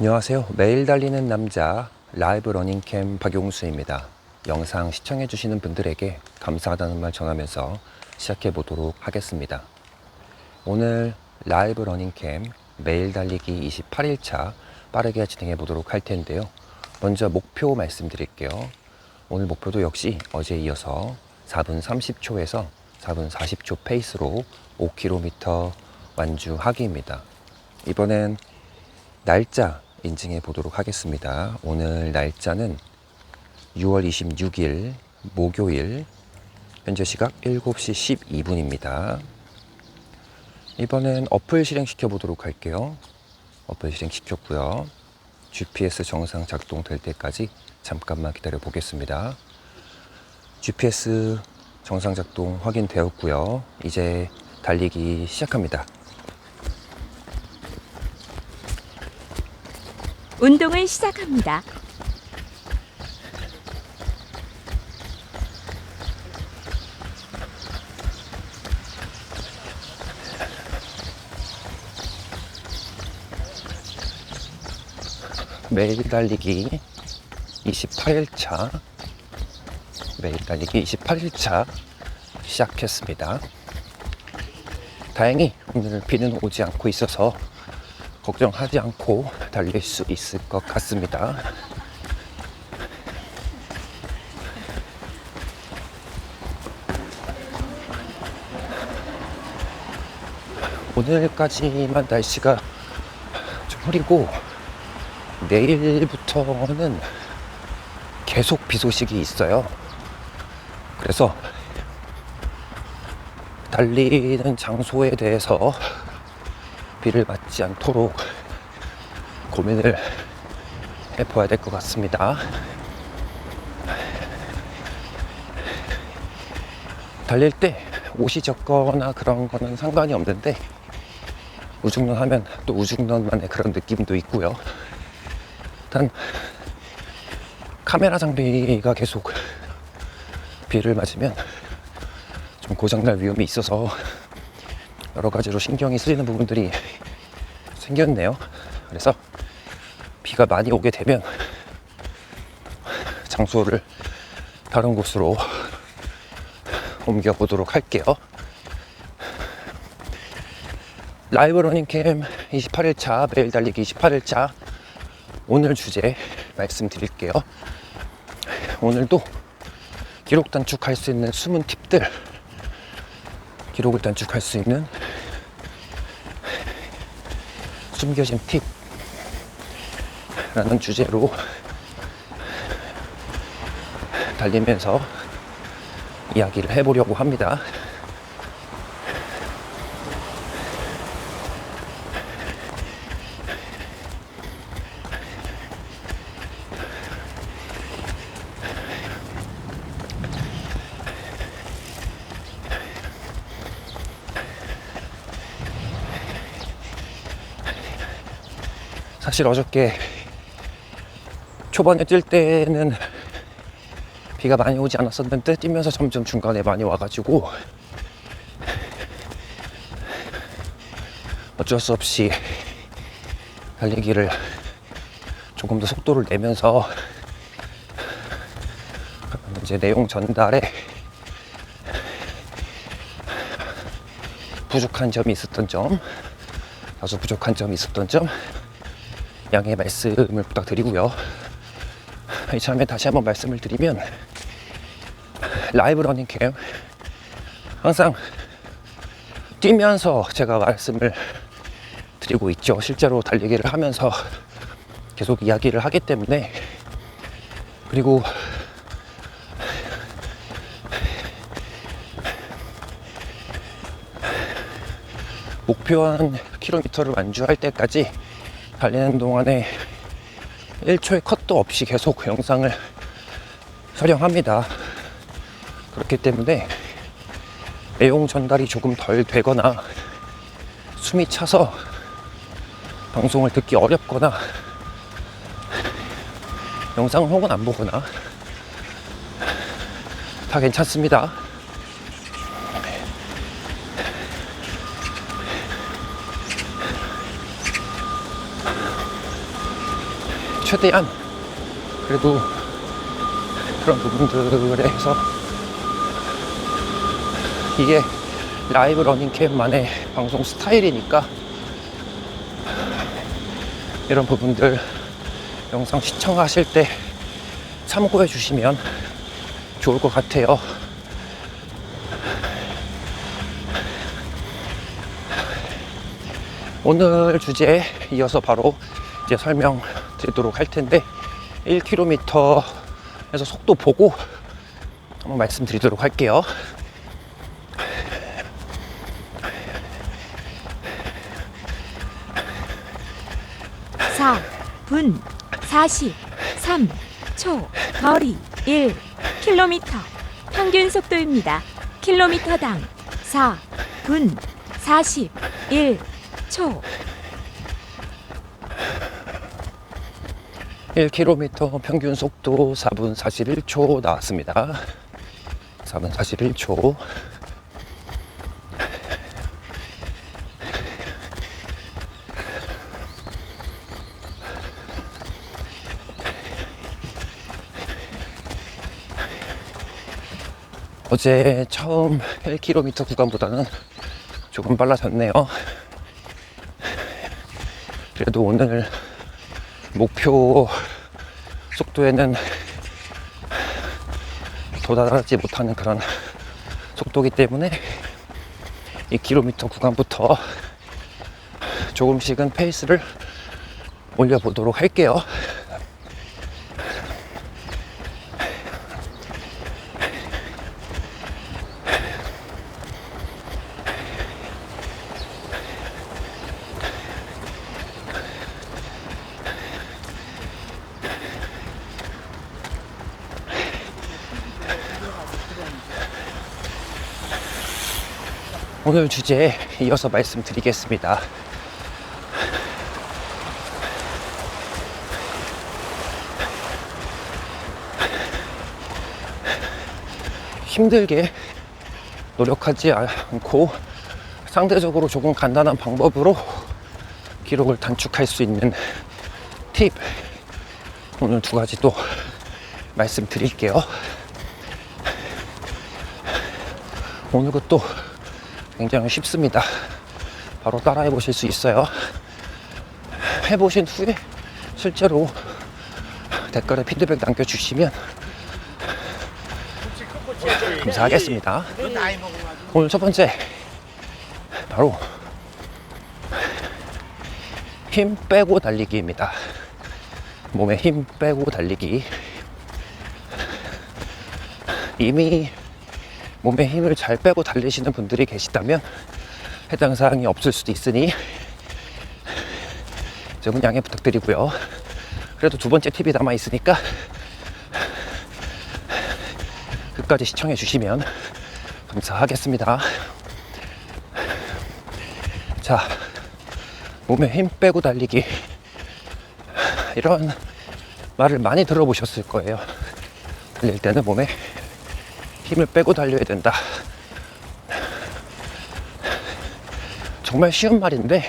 안녕하세요. 매일 달리는 남자 라이브 러닝캠 박용수입니다. 영상 시청해주시는 분들에게 감사하다는 말 전하면서 시작해 보도록 하겠습니다. 오늘 라이브 러닝캠 매일 달리기 28일차 빠르게 진행해 보도록 할 텐데요. 먼저 목표 말씀드릴게요. 오늘 목표도 역시 어제에 이어서 4분 30초에서 4분 40초 페이스로 5km 완주하기입니다. 이번엔 날짜 인증해 보도록 하겠습니다. 오늘 날짜는 6월 26일 목요일, 현재 시각 7시 12분입니다. 이번엔 어플 실행시켜 보도록 할게요. 어플 실행시켰고요. GPS 정상 작동될 때까지 잠깐만 기다려 보겠습니다. GPS 정상 작동 확인되었고요. 이제 달리기 시작합니다. 운동을 시작합니다. 매일 달리기 28일차 매일 달리기 28일차 시작했습니다. 다행히 오늘 비는 오지 않고 있어서 걱정하지 않고 달릴 수 있을 것 같습니다. 오늘까지만 날씨가 좀 흐리고 내일부터는 계속 비 소식이 있어요. 그래서 달리는 장소에 대해서 비를 맞지 않도록 고민을 해봐야 될 것 같습니다. 달릴 때 옷이 젖거나 그런 거는 상관이 없는데 우중런 하면 또 우중런만의 그런 느낌도 있고요. 일단 카메라 장비가 계속 비를 맞으면 좀 고장날 위험이 있어서 여러 가지로 신경이 쓰이는 부분들이 생겼네요. 그래서 비가 많이 오게 되면 장소를 다른 곳으로 옮겨 보도록 할게요. 라이브 러닝캠 28일차 매일 달리기 28일차 오늘 주제 말씀드릴게요. 오늘도 기록 단축할 수 있는 숨은 팁들, 기록을 단축할 수 있는 숨겨진 팁라는 주제로 달리면서 이야기를 해보려고 합니다. 사실 어저께 초반에 뛸 때는 비가 많이 오지 않았었는데 뛰면서 점점 중간에 많이 와가지고 어쩔 수 없이 달리기를 조금 더 속도를 내면서 이제 내용 전달에 부족한 점이 있었던 점, 다소 부족한 점이 있었던 점 양해 말씀을 부탁드리고요. 이참에 다시 한번 말씀을 드리면 라이브 러닝캠 항상 뛰면서 제가 말씀을 드리고 있죠. 실제로 달리기를 하면서 계속 이야기를 하기 때문에. 그리고 목표한 킬로미터를 완주할 때까지 달리는 동안에 1초의 컷도 없이 계속 영상을 촬영합니다. 그렇기 때문에 내용 전달이 조금 덜 되거나 숨이 차서 방송을 듣기 어렵거나 영상을 혹은 안 보거나 다 괜찮습니다. 최대한 그래도 그런 부분들에 해서 이게 라이브 러닝캠만의 방송 스타일이니까 이런 부분들 영상 시청하실 때 참고해 주시면 좋을 것 같아요. 오늘 주제에 이어서 바로 이제 설명드리도록 할 텐데 1km에서 속도 보고 한번 말씀드리도록 할게요. 분 43초 거리 1km 평균 속도입니다. 킬로미터당 4분 41초 1km 평균 속도 4분 41초 나왔습니다. 4분 41초. 어제 처음 1km 구간보다는 조금 빨라졌네요. 그래도 오늘 목표 속도에는 도달하지 못하는 그런 속도이기 때문에 2km 구간부터 조금씩은 페이스를 올려보도록 할게요. 오늘 주제에 이어서 말씀드리겠습니다. 힘들게 노력하지 않고 상대적으로 조금 간단한 방법으로 기록을 단축할 수 있는 팁, 오늘 두 가지 또 말씀드릴게요. 오늘 것도 굉장히 쉽습니다. 바로 따라해 보실 수 있어요. 해보신 후에 실제로 댓글에 피드백 남겨주시면 감사하겠습니다. 오늘 첫 번째 바로 힘 빼고 달리기입니다. 몸에 힘 빼고 달리기. 이미 몸에 힘을 잘 빼고 달리시는 분들이 계시다면 해당 사항이 없을 수도 있으니 조금 양해 부탁드리고요. 그래도 두 번째 팁이 남아 있으니까 끝까지 시청해 주시면 감사하겠습니다. 자, 몸에 힘 빼고 달리기, 이런 말을 많이 들어보셨을 거예요. 달릴 때는 몸에 힘을 빼고 달려야 된다. 정말 쉬운 말인데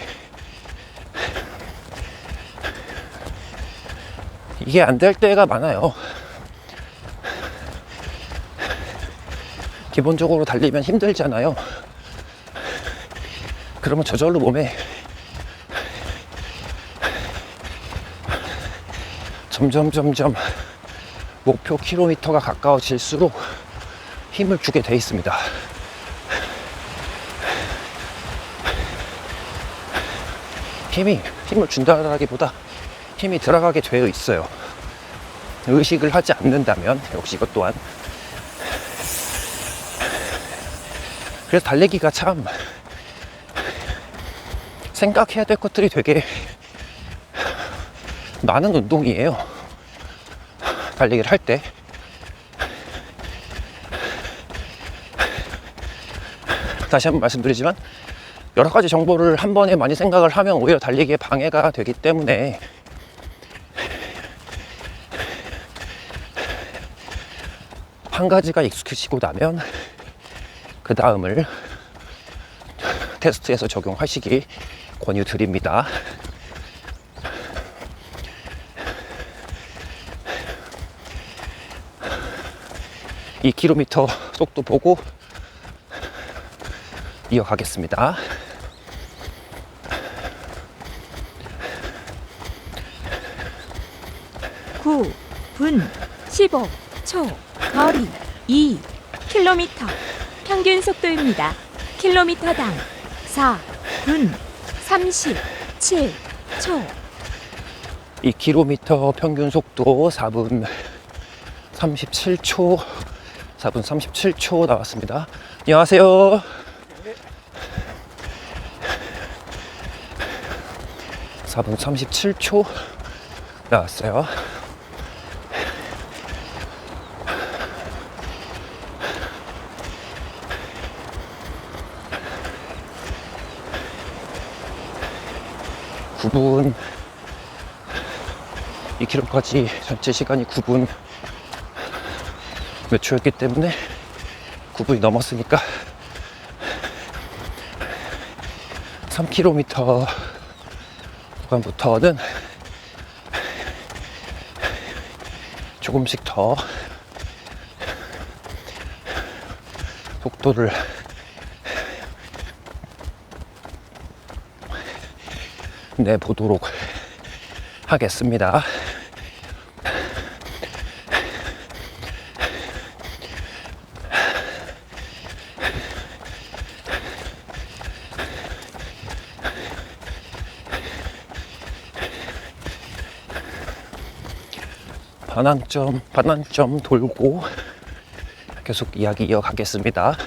이게 안 될 때가 많아요. 기본적으로 달리면 힘들잖아요. 그러면 저절로 몸에 점점 목표 킬로미터가 가까워질수록 힘을 주게 돼 있습니다. 힘을 준다라기보다 힘이 들어가게 되어 있어요. 의식을 하지 않는다면. 역시 이것 또한. 그래서 달리기가 참 생각해야 될 것들이 되게 많은 운동이에요. 달리기를 할 때. 다시 한번 말씀드리지만 여러 가지 정보를 한 번에 많이 생각을 하면 오히려 달리기에 방해가 되기 때문에 한 가지가 익숙해지고 나면 그 다음을 테스트에서 적용하시기 권유드립니다. 2km 속도 보고 이어가겠습니다. 구 분 15초. 거리 2km. 평균 속도입니다. 킬로미터당 4분 37초. 2km 평균 속도 4분 37초, 4분 37초 나왔습니다. 안녕하세요. 4분 37초 나왔어요. (9분) 2km까지 전체 시간이 9분 몇 초였기 때문에 9분이 넘었으니까 3km 구간부터는 조금씩 더 속도를 내보도록 하겠습니다. 반환점 돌고 계속 이야기 이어가겠습니다.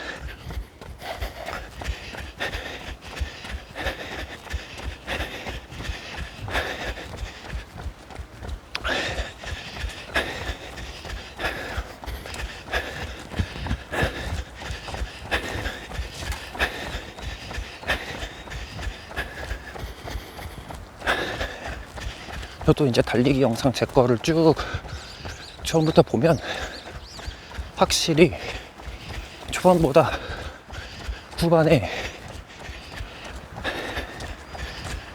저도 이제 달리기 영상 제 거를 쭉 처음부터 보면 확실히 초반보다 후반에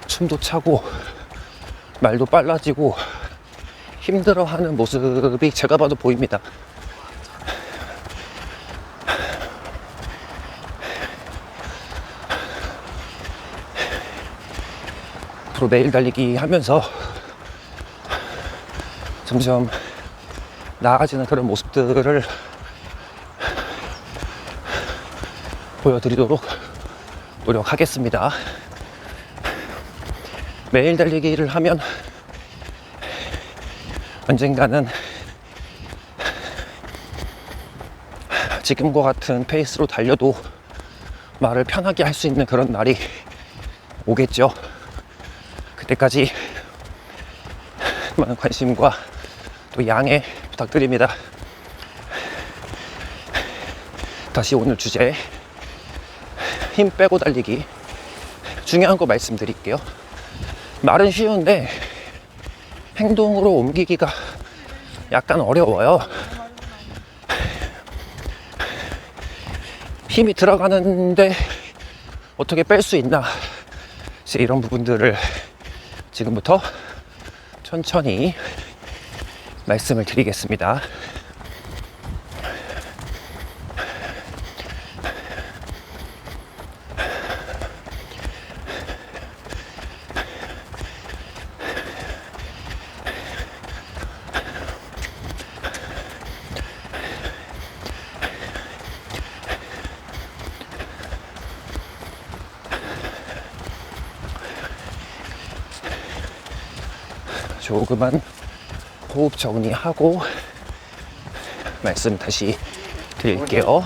숨도 차고 말도 빨라지고 힘들어하는 모습이 제가 봐도 보입니다. 앞으로 매일 달리기 하면서 점점 나아지는 그런 모습들을 보여드리도록 노력하겠습니다. 매일 달리기를 하면 언젠가는 지금과 같은 페이스로 달려도 말을 편하게 할 수 있는 그런 날이 오겠죠. 그때까지 많은 관심과 또 양해 부탁드립니다. 다시 오늘 주제, 힘 빼고 달리기. 중요한 거 말씀드릴게요. 말은 쉬운데 행동으로 옮기기가 약간 어려워요. 힘이 들어가는데 어떻게 뺄 수 있나, 이제 이런 부분들을 지금부터 천천히 말씀을 드리겠습니다. 조그만 호흡 정리하고 말씀 다시 드릴게요.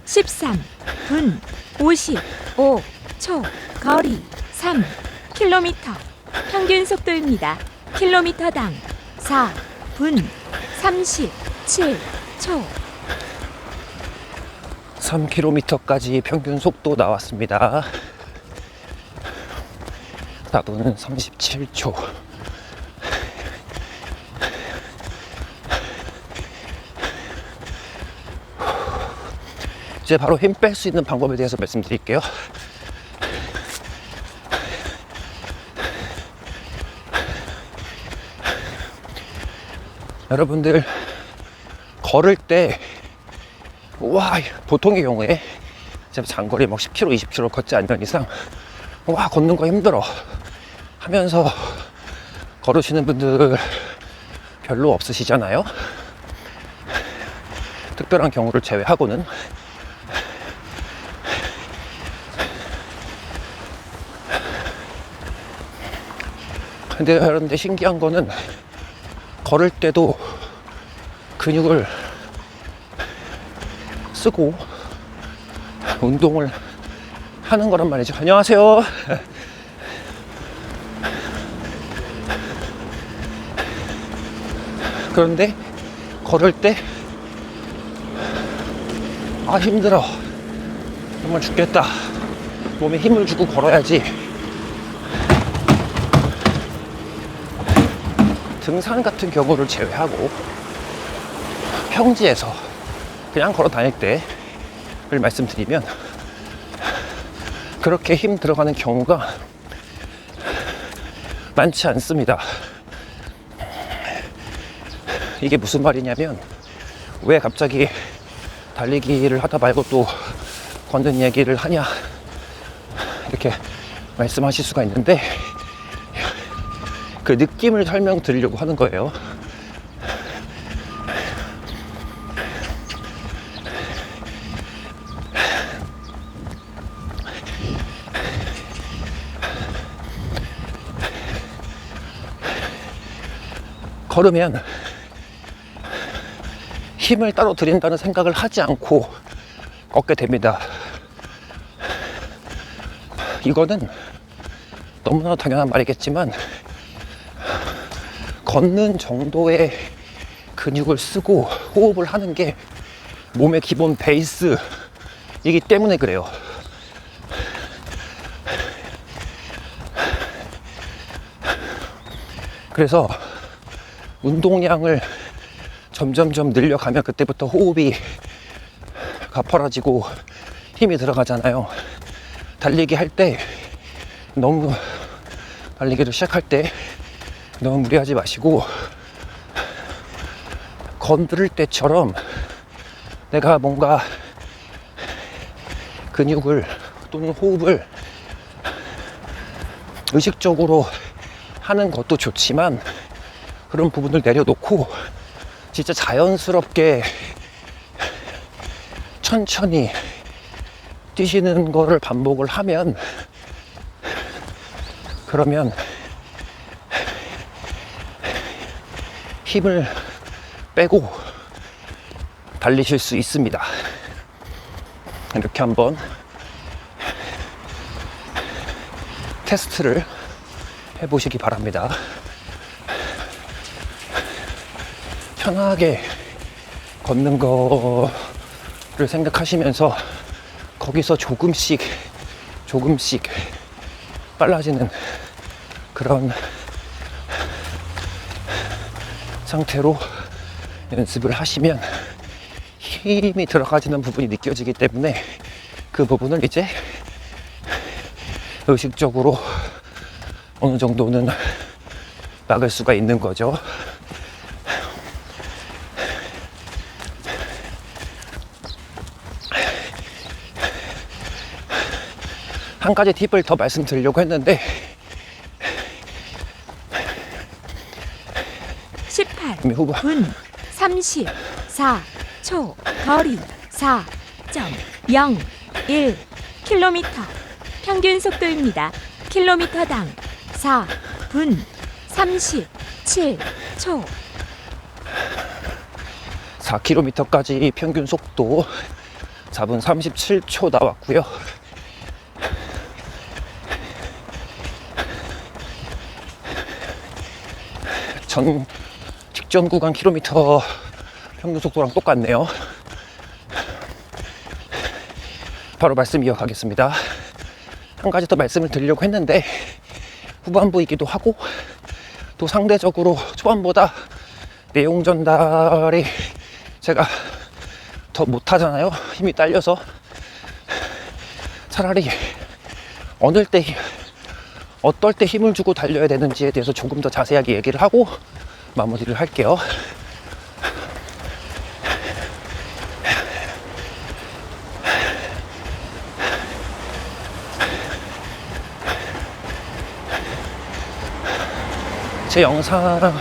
(13분 55초) 거리 3km. 평균 속도입니다. 킬로미터당 4분 37초. 3km까지 평균 속도 나왔습니다. 4분 37초. 이제 바로 힘 뺄 수 있는 방법에 대해서 말씀드릴게요. 여러분들 걸을 때 보통의 경우에 장거리 막 10km, 20km 걷지 않는 이상 걷는 거 힘들어 하면서 걸으시는 분들 별로 없으시잖아요. 특별한 경우를 제외하고는. 근데 여러분들 신기한 거는 걸을 때도 근육을 쓰고 운동을 하는 거란 말이죠. 안녕하세요. 그런데 걸을 때 힘들어, 정말 죽겠다, 몸에 힘을 주고 걸어야지, 등산 같은 경우를 제외하고 평지에서 그냥 걸어 다닐 때를 말씀드리면 그렇게 힘 들어가는 경우가 많지 않습니다. 이게 무슨 말이냐면, 왜 갑자기 달리기를 하다 말고 또 걷는 얘기를 하냐 이렇게 말씀하실 수가 있는데, 그 느낌을 설명드리려고 하는 거예요. 걸으면 힘을 따로 드린다는 생각을 하지 않고 걷게 됩니다. 이거는 너무나 당연한 말이겠지만, 걷는 정도의 근육을 쓰고 호흡을 하는 게 몸의 기본 베이스이기 때문에 그래요. 그래서 운동량을 점점점 늘려가면 그때부터 호흡이 가파라지고 힘이 들어가잖아요. 달리기 할 때 너무, 달리기를 시작할 때 너무 무리하지 마시고, 건들 때처럼 내가 뭔가 근육을 또는 호흡을 의식적으로 하는 것도 좋지만, 그런 부분을 내려놓고 진짜 자연스럽게 천천히 뛰시는 거를 반복을 하면, 그러면 힘을 빼고 달리실 수 있습니다. 이렇게 한번 테스트를 해보시기 바랍니다. 편하게 걷는 거를 생각하시면서 거기서 조금씩 빨라지는 그런 상태로 연습을 하시면 힘이 들어가지는 부분이 느껴지기 때문에, 그 부분을 이제 의식적으로 어느 정도는 막을 수가 있는 거죠. 한 가지 팁을 더 말씀드리려고 했는데, 18분 34초, 거리 4.01km, 평균 속도입니다. 킬로미터당 4분 37초. 4km까지 평균 속도 4분 37초 나왔고요. 직전 구간 킬로미터 평균 속도랑 똑같네요. 바로 말씀 이어가겠습니다. 한 가지 더 말씀을 드리려고 했는데, 후반부이기도 하고 또 상대적으로 초반보다 내용 전달이 제가 더 못하잖아요. 힘이 딸려서. 차라리 어떨 때 힘을 주고 달려야 되는지에 대해서 조금 더 자세하게 얘기를 하고 마무리를 할게요. 제 영상을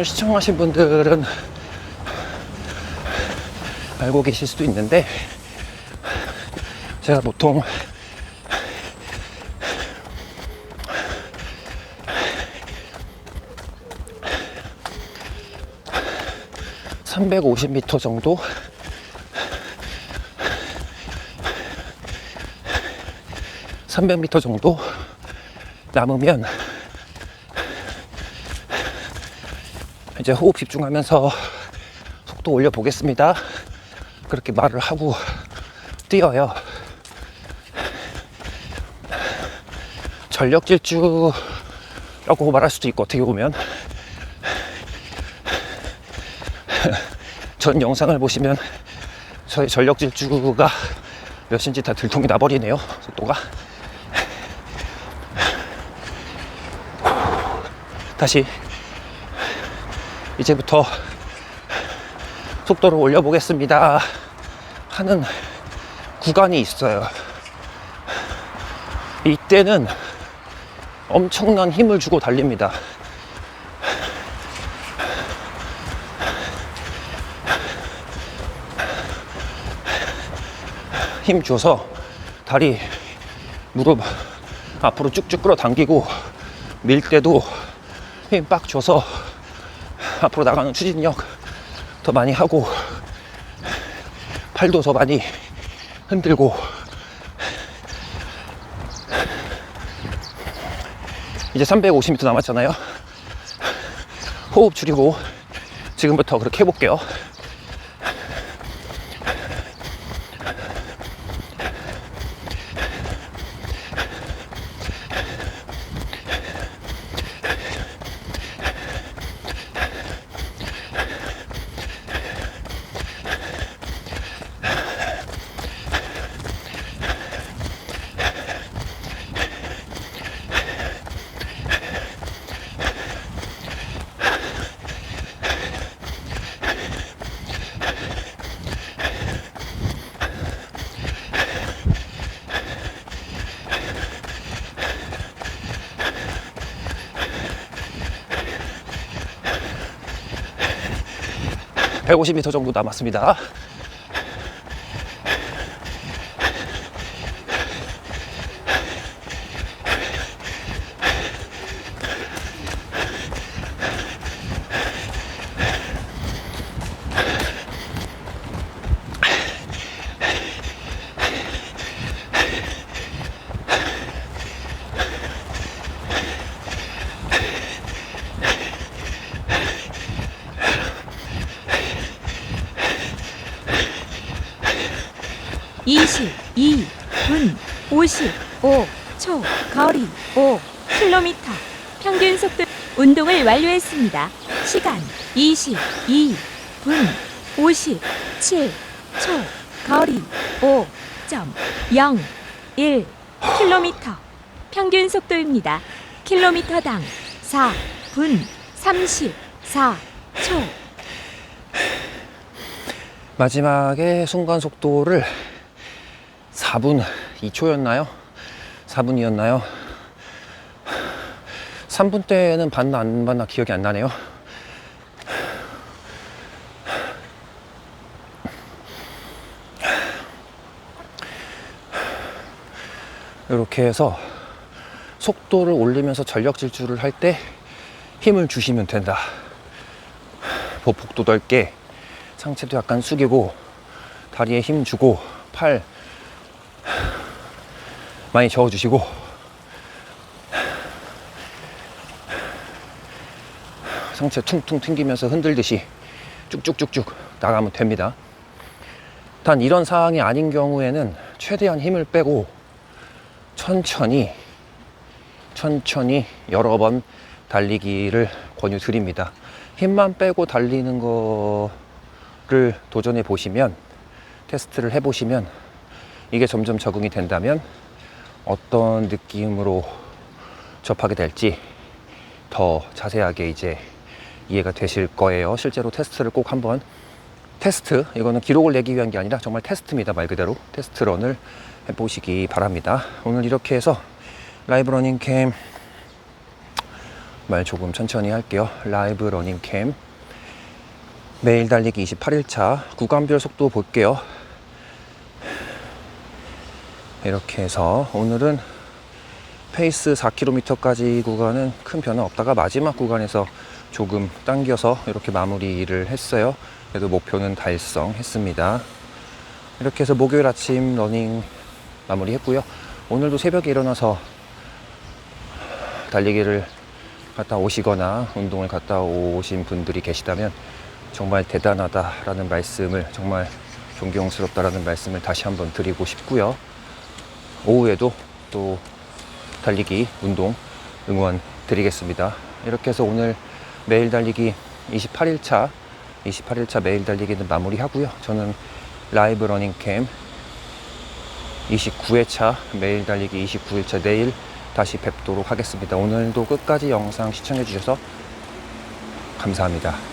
시청하신 분들은 알고 계실 수도 있는데, 제가 보통 (350m) 정도, 300m 정도 남으면 이제 호흡 집중하면서 속도 올려 보겠습니다. 그렇게 말을 하고 뛰어요. 전력 질주라고 말할 수도 있고, 어떻게 보면 전 영상을 보시면 저의 전력 질주가 몇인지 다 들통이 나버리네요. 속도가. 다시 이제부터 속도를 올려보겠습니다 하는 구간이 있어요. 이때는 엄청난 힘을 주고 달립니다. 힘 줘서 다리, 무릎 앞으로 쭉쭉 끌어당기고, 밀 때도 힘 빡 줘서 앞으로 나가는 추진력 더 많이 하고, 팔도 더 많이 흔들고. 이제 350m 남았잖아요. 호흡 줄이고 지금부터 그렇게 해볼게요. (150m) 정도 남았습니다. (22분 55초) 거리 5km, 평균 속도. 운동을 완료했습니다. 시간 22분 57초, 거리 5.01km, 평균 속도입니다. 킬로미터당 4분 34초. 마지막에 순간 속도를 4분 2초였나요? 4분이었나요? 3분 때는 봤나 안 봤나 기억이 안 나네요. 이렇게 해서 속도를 올리면서 전력 질주를 할 때 힘을 주시면 된다. 보폭도 넓게, 상체도 약간 숙이고, 다리에 힘 주고, 팔 많이 저어주시고, 상체 퉁퉁 튕기면서 흔들듯이 쭉쭉쭉쭉 나가면 됩니다. 단 이런 상황이 아닌 경우에는 최대한 힘을 빼고 천천히 여러 번 달리기를 권유드립니다. 힘만 빼고 달리는 거를 도전해 보시면, 테스트를 해 보시면 이게 점점 적응이 된다면 어떤 느낌으로 접하게 될지 더 자세하게 이제 이해가 되실 거예요. 실제로 테스트를 꼭 한번, 이거는 기록을 내기 위한 게 아니라 정말 테스트입니다. 말 그대로 테스트런을 해보시기 바랍니다. 오늘 이렇게 해서 라이브 러닝캠, 말 조금 천천히 할게요. 라이브 러닝캠 매일 달리기 28일차 구간별 속도 볼게요. 이렇게 해서 오늘은 페이스 4km까지 구간은 큰 변화 없다가 마지막 구간에서 조금 당겨서 이렇게 마무리를 했어요. 그래도 목표는 달성했습니다. 이렇게 해서 목요일 아침 러닝 마무리했고요. 오늘도 새벽에 일어나서 달리기를 갔다 오시거나 운동을 갔다 오신 분들이 계시다면 정말 대단하다라는 말씀을, 정말 존경스럽다라는 말씀을 다시 한번 드리고 싶고요. 오후에도 또 달리기 운동 응원 드리겠습니다. 이렇게 해서 오늘 매일 달리기 28일차 매일 달리기는 마무리하고요. 저는 라이브 러닝캠 29회차 매일 달리기 29일차 내일 다시 뵙도록 하겠습니다. 오늘도 끝까지 영상 시청해 주셔서 감사합니다.